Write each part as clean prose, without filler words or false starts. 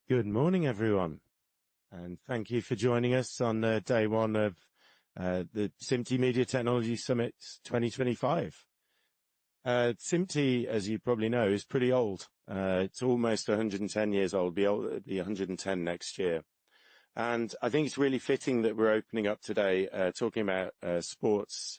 Good morning, everyone, and thank you for joining us on day one of the SMPTE Media Technology Summit 2025. SMPTE, as you probably know, is pretty old. It's almost 110 years old, it'll be 110 next year. And I think it's really fitting that we're opening up today talking about sports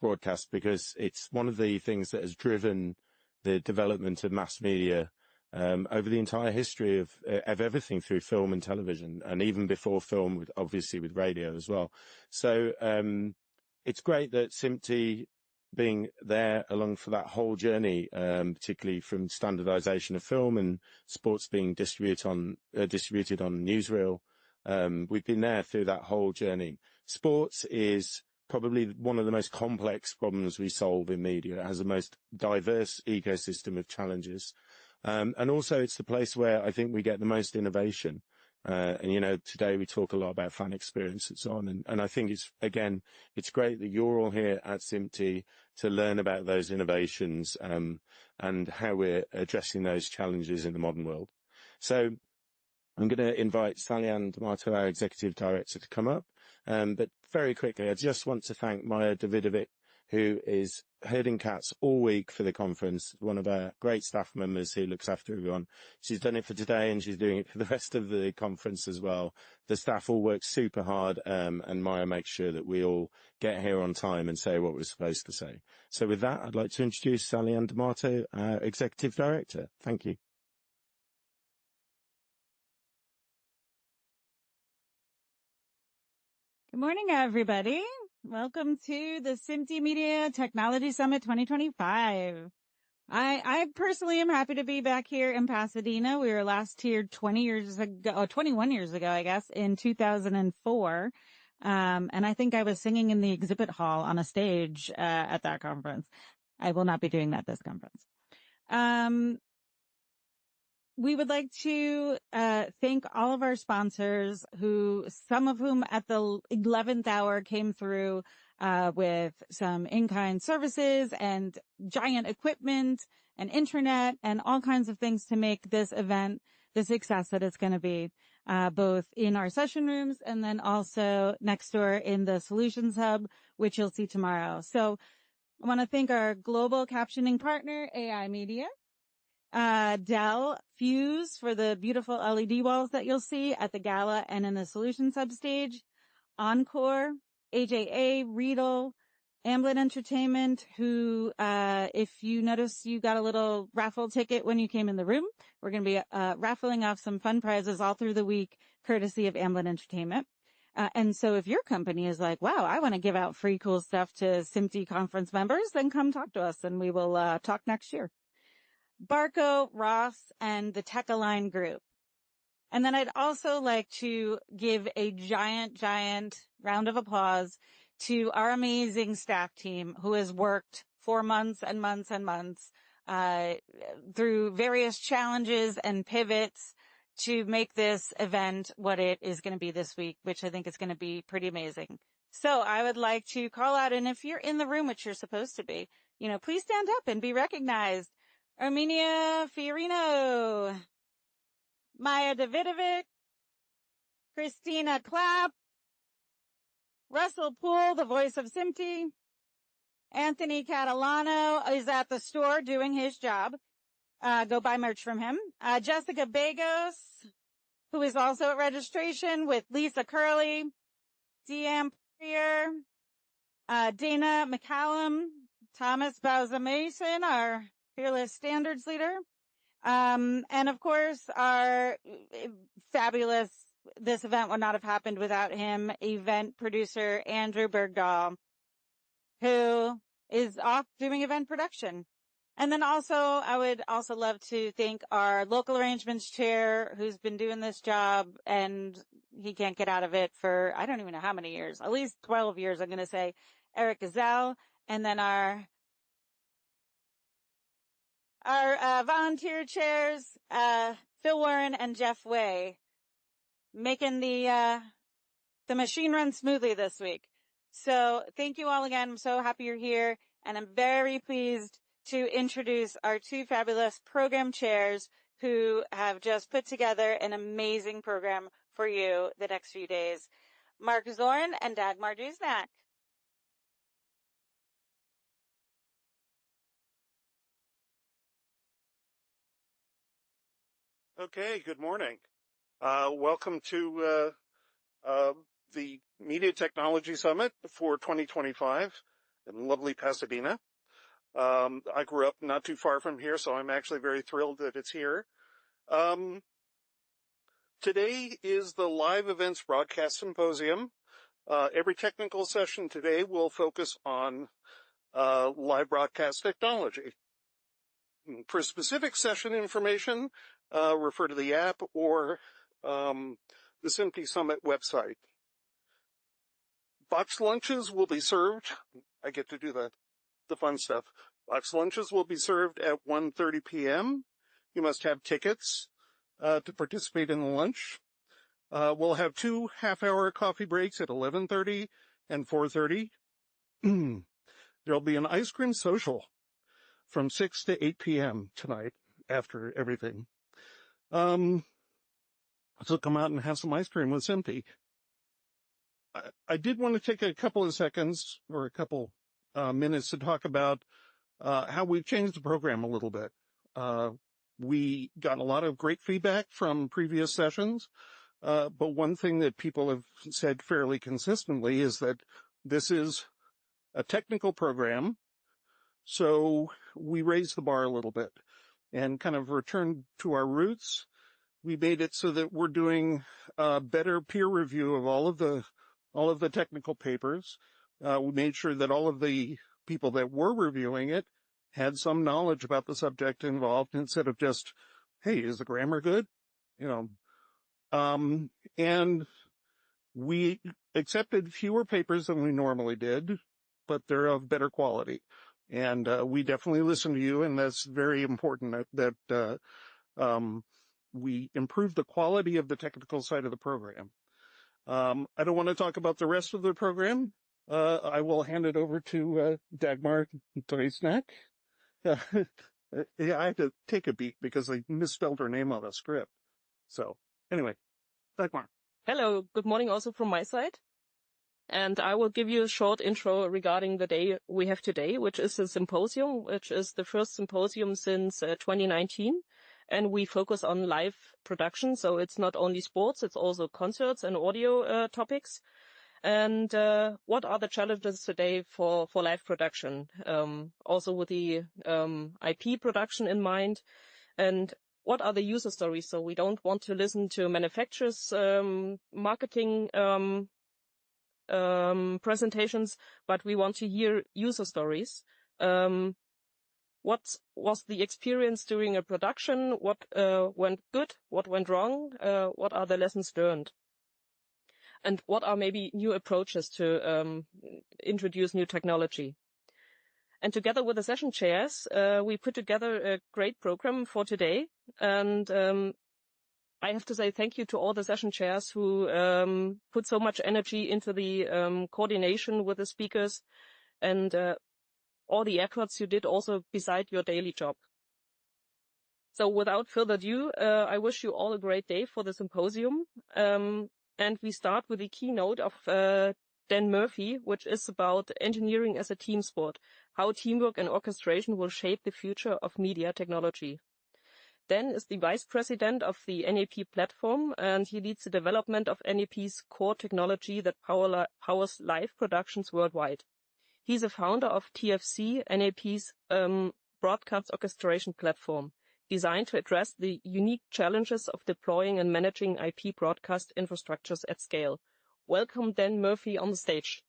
broadcast, because it's one of the things that has driven the development of mass media over the entire history of everything through film and television, and even before film, obviously with radio as well. So it's great that SMPTE being there along for that whole journey, particularly from standardization of film and sports being distributed on newsreel. We've been there through that whole journey. Sports is probably one of the most complex problems we solve in media. It has the most diverse ecosystem of challenges. And also it's the place where I think we get the most innovation. And, today we talk a lot about fan experience and so on. And I think it's great that you're all here at SMPTE to learn about those innovations, and how we're addressing those challenges in the modern world. So I'm going to invite Sally-Ann D'Amato, our Executive Director, to come up. But very quickly, I just want to thank Maya Davidovic, who is herding cats all week for the conference, one of our great staff members who looks after everyone. She's done it for today and she's doing it for the rest of the conference as well. The staff all work super hard, and Maya makes sure that we all get here on time and say what we're supposed to say. So with that, I'd like to introduce Sally-Ann D'Amato, our Executive Director. Thank you. Good morning, everybody. Welcome to the SMPTE Media Technology Summit 2025. I personally am happy to be back here in Pasadena. We were last here 21 years ago, I guess, in 2004. And I think I was singing in the exhibit hall on a stage at that conference. I will not be doing that this conference. We would like to thank all of our sponsors, some of whom at the 11th hour came through with some in-kind services and giant equipment and intranet and all kinds of things to make this event the success that it's going to be, both in our session rooms and then also next door in the Solutions Hub, which you'll see tomorrow. So I want to thank our global captioning partner, AI Media. Dell, Fuse for the beautiful LED walls that you'll see at the gala and in the Solutions Hub stage, Encore, AJA, Riedel, Amblin Entertainment, who, if you notice, you got a little raffle ticket when you came in the room. We're going to be raffling off some fun prizes all through the week, courtesy of Amblin Entertainment. And so if your company is like, wow, I want to give out free cool stuff to SMPTE conference members, then come talk to us and we will talk next year. Barco, Ross, and the Tech Align group. And then I'd also like to give a giant round of applause to our amazing staff team who has worked for months and months and months through various challenges and pivots to make this event what it is going to be this week, which I think is going to be pretty amazing. So I would like to call out, and if you're in the room, which you're supposed to be, please stand up and be recognized. Armenia Fiorino, Maya Davidovic, Christina Clapp, Russell Poole, the voice of SMPTE, Anthony Catalano is at the store doing his job. Go buy merch from him. Jessica Bagos, who is also at registration with Lisa Curley, Deanne Prier, Dana McCallum, Thomas Bowser Mason, our fearless standards leader. And of course, our fabulous, this event would not have happened without him, event producer Andrew Bergdahl, who is off doing event production. And then also, I would also love to thank our local arrangements chair, who's been doing this job, and he can't get out of it for, I don't even know how many years, at least 12 years, I'm going to say, Eric Gazelle, and then our volunteer chairs, Phil Warren and Jeff Way, making the machine run smoothly this week. So thank you all again. I'm so happy you're here. and I'm very pleased to introduce our two fabulous program chairs who have just put together an amazing program for you the next few days. Marc Zorn and Dagmar Driesnack. Okay, good morning. Welcome to the Media Technology Summit for 2025 in lovely Pasadena. I grew up not too far from here, so I'm actually very thrilled that it's here. Today is the Live Events Broadcast Symposium. Every technical session today will focus on live broadcast technology. For specific session information, refer to the app or the SMPTE Summit website. Boxed lunches will be served. I get to do the fun stuff. Boxed lunches will be served at 1:30 p.m. You must have tickets to participate in the lunch. We'll have 2 half-hour coffee breaks at 11:30 and 4:30. There'll be an ice cream social from 6 to 8 p.m. tonight after everything. So come out and have some ice cream with SMPTE. I did want to take a couple of seconds or a couple minutes to talk about how we've changed the program a little bit. We got a lot of great feedback from previous sessions, but one thing that people have said fairly consistently is that this is a technical program, so we raised the bar a little bit and kind of returned to our roots. We made it so that we're doing better peer review of all of the technical papers. We made sure that all of the people that were reviewing it had some knowledge about the subject involved instead of just, hey, is the grammar good? And we accepted fewer papers than we normally did, but they're of better quality. And we definitely listen to you, and that's very important that we improve the quality of the technical side of the program. I don't want to talk about the rest of the program. I will hand it over to Dagmar Driesnack. Yeah, I had to take a beat because I misspelled her name on the script. So, anyway, Dagmar. Hello, good morning also from my side. And I will give you a short intro regarding the day we have today, which is a symposium, which is the first symposium since 2019. And we focus on live production. So it's not only sports, it's also concerts and audio topics. And what are the challenges today for live production? Also with the IP production in mind. And what are the user stories? So we don't want to listen to manufacturers' marketing presentations, but we want to hear user stories. What was the experience during a production? What went good? What went wrong? What are the lessons learned? And what are maybe new approaches to introduce new technology? And together with the session chairs, we put together a great program for today. And I have to say thank you to all the session chairs who put so much energy into the coordination with the speakers and all the efforts you did also beside your daily job. So without further ado, I wish you all a great day for the symposium. And we start with the keynote of Dan Murphy, which is about engineering as a team sport, how teamwork and orchestration will shape the future of media technology. Dan is the vice president of the NAP platform, and he leads the development of NAP's core technology that powers live productions worldwide. He's a founder of TFC, NAP's broadcast orchestration platform, designed to address the unique challenges of deploying and managing IP broadcast infrastructures at scale. Welcome, Dan Murphy, on the stage.